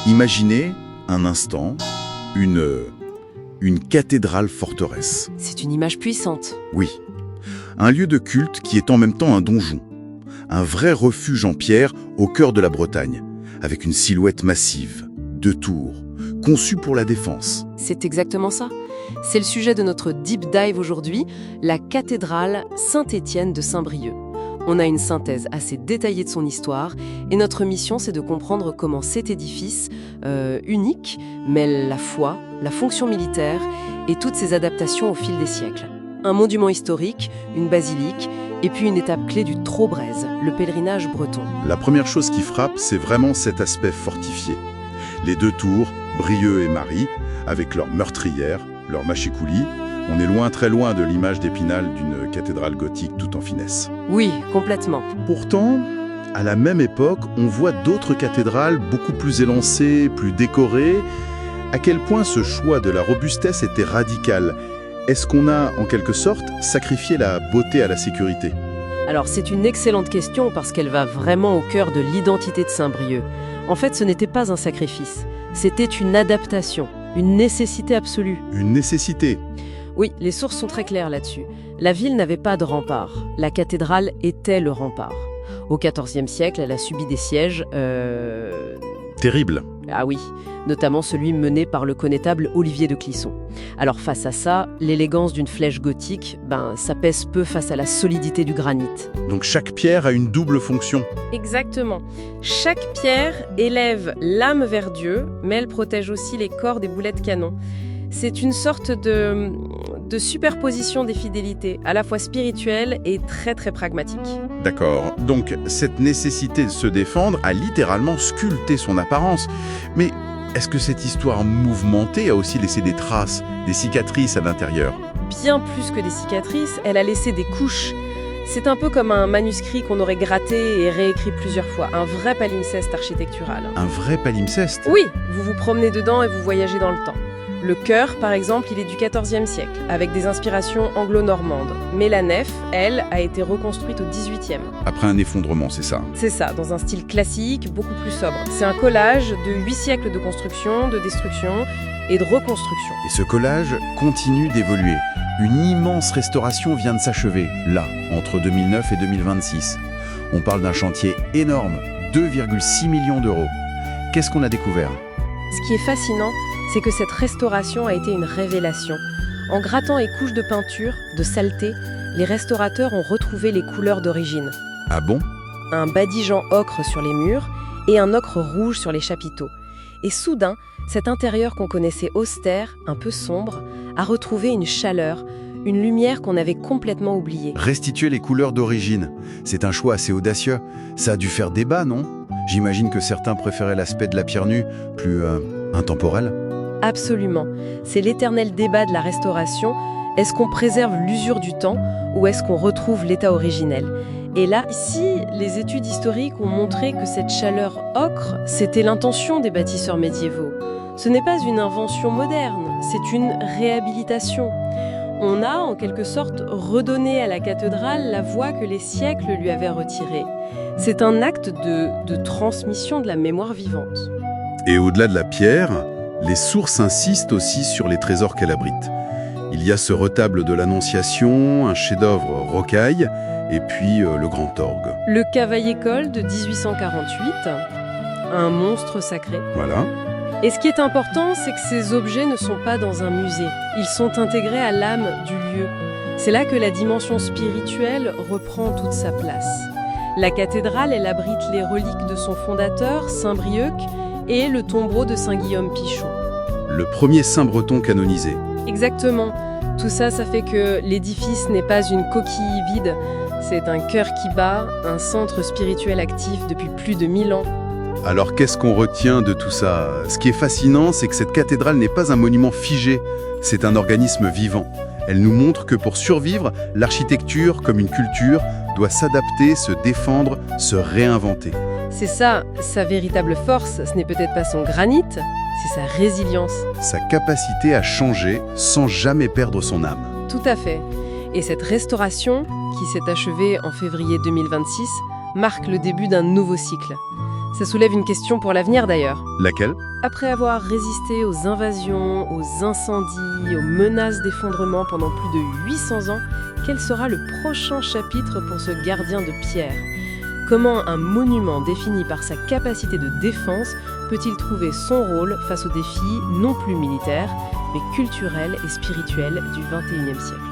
Imaginez un instant une cathédrale forteresse. C'est une image puissante. Oui, un lieu de culte qui est en même temps un donjon. Un vrai refuge en pierre au cœur de la Bretagne, avec une silhouette massive, 2 tours, conçue pour la défense. C'est exactement ça. C'est le sujet de notre deep dive aujourd'hui, la cathédrale Saint-Étienne de Saint-Brieuc. On a une synthèse assez détaillée de son histoire et notre mission, c'est de comprendre comment cet édifice unique mêle la foi, la fonction militaire et toutes ses adaptations au fil des siècles. Un monument historique, une basilique et puis une étape clé du Trobreuse, le pèlerinage breton. La première chose qui frappe, c'est vraiment cet aspect fortifié. Les 2 tours, Brieuc et Marie, avec leurs meurtrières, leurs mâchicoulis, on est loin, très loin de l'image d'Épinal d'une cathédrale gothique tout en finesse. Oui, complètement. Pourtant, à la même époque, on voit d'autres cathédrales beaucoup plus élancées, plus décorées. À quel point ce choix de la robustesse était radical? Est-ce qu'on a, en quelque sorte, sacrifié la beauté à la sécurité? Alors c'est une excellente question parce qu'elle va vraiment au cœur de l'identité de Saint-Brieuc. En fait, ce n'était pas un sacrifice, c'était une adaptation, une nécessité absolue. Une nécessité? Oui, les sources sont très claires là-dessus. La ville n'avait pas de rempart, la cathédrale était le rempart. Au XIVe siècle, elle a subi des sièges... Terrible. Ah oui, notamment celui mené par le connétable Olivier de Clisson. Alors face à ça, l'élégance d'une flèche gothique, ça pèse peu face à la solidité du granit. Donc chaque pierre a une double fonction. Exactement. Chaque pierre élève l'âme vers Dieu, mais elle protège aussi les corps des boulets de canon. C'est une sorte de superposition des fidélités, à la fois spirituelle et très très pragmatique. D'accord. Donc cette nécessité de se défendre a littéralement sculpté son apparence. Mais est-ce que cette histoire mouvementée a aussi laissé des traces, des cicatrices à l'intérieur? Bien plus que des cicatrices, elle a laissé des couches. C'est un peu comme un manuscrit qu'on aurait gratté et réécrit plusieurs fois, un vrai palimpseste architectural. Un vrai palimpseste? Oui, vous vous promenez dedans et vous voyagez dans le temps. Le chœur, par exemple, il est du XIVe siècle, avec des inspirations anglo-normandes. Mais la nef, elle, a été reconstruite au XVIIIe. Après un effondrement, c'est ça? C'est ça, dans un style classique, beaucoup plus sobre. C'est un collage de 8 siècles de construction, de destruction et de reconstruction. Et ce collage continue d'évoluer. Une immense restauration vient de s'achever, là, entre 2009 et 2026. On parle d'un chantier énorme, 2,6 millions d'euros. Qu'est-ce qu'on a découvert? Ce qui est fascinant, c'est que cette restauration a été une révélation. En grattant les couches de peinture, de saleté, les restaurateurs ont retrouvé les couleurs d'origine. Ah bon? Un badigeant ocre sur les murs et un ocre rouge sur les chapiteaux. Et soudain, cet intérieur qu'on connaissait austère, un peu sombre, a retrouvé une chaleur, une lumière qu'on avait complètement oubliée. Restituer les couleurs d'origine, c'est un choix assez audacieux. Ça a dû faire débat, non? J'imagine que certains préféraient l'aspect de la pierre nue, plus intemporel. Absolument. C'est l'éternel débat de la restauration. Est-ce qu'on préserve l'usure du temps ou est-ce qu'on retrouve l'état originel? Et là, ici, les études historiques ont montré que cette chaleur ocre, c'était l'intention des bâtisseurs médiévaux. Ce n'est pas une invention moderne, c'est une réhabilitation. On a, en quelque sorte, redonné à la cathédrale la voix que les siècles lui avaient retirée. C'est un acte de transmission de la mémoire vivante. Et au-delà de la pierre, les sources insistent aussi sur les trésors qu'elle abrite. Il y a ce retable de l'Annonciation, un chef-d'œuvre rocaille, et puis le grand orgue. Le cavaillé-coll de 1848, un monstre sacré. Voilà. Et ce qui est important, c'est que ces objets ne sont pas dans un musée. Ils sont intégrés à l'âme du lieu. C'est là que la dimension spirituelle reprend toute sa place. La cathédrale, elle abrite les reliques de son fondateur, Saint-Brieuc, et le tombeau de Saint-Guillaume Pichon. Le premier saint breton canonisé. Exactement. Tout ça, ça fait que l'édifice n'est pas une coquille vide. C'est un cœur qui bat, un centre spirituel actif depuis plus de 1000 ans. Alors qu'est-ce qu'on retient de tout ça? Ce qui est fascinant, c'est que cette cathédrale n'est pas un monument figé, c'est un organisme vivant. Elle nous montre que pour survivre, l'architecture, comme une culture, doit s'adapter, se défendre, se réinventer. C'est ça, sa véritable force, ce n'est peut-être pas son granit, c'est sa résilience. Sa capacité à changer sans jamais perdre son âme. Tout à fait. Et cette restauration, qui s'est achevée en février 2026, marque le début d'un nouveau cycle. Ça soulève une question pour l'avenir d'ailleurs. Laquelle? Après avoir résisté aux invasions, aux incendies, aux menaces d'effondrement pendant plus de 800 ans, quel sera le prochain chapitre pour ce gardien de pierre? Comment un monument défini par sa capacité de défense peut-il trouver son rôle face aux défis non plus militaires, mais culturels et spirituels du XXIe siècle?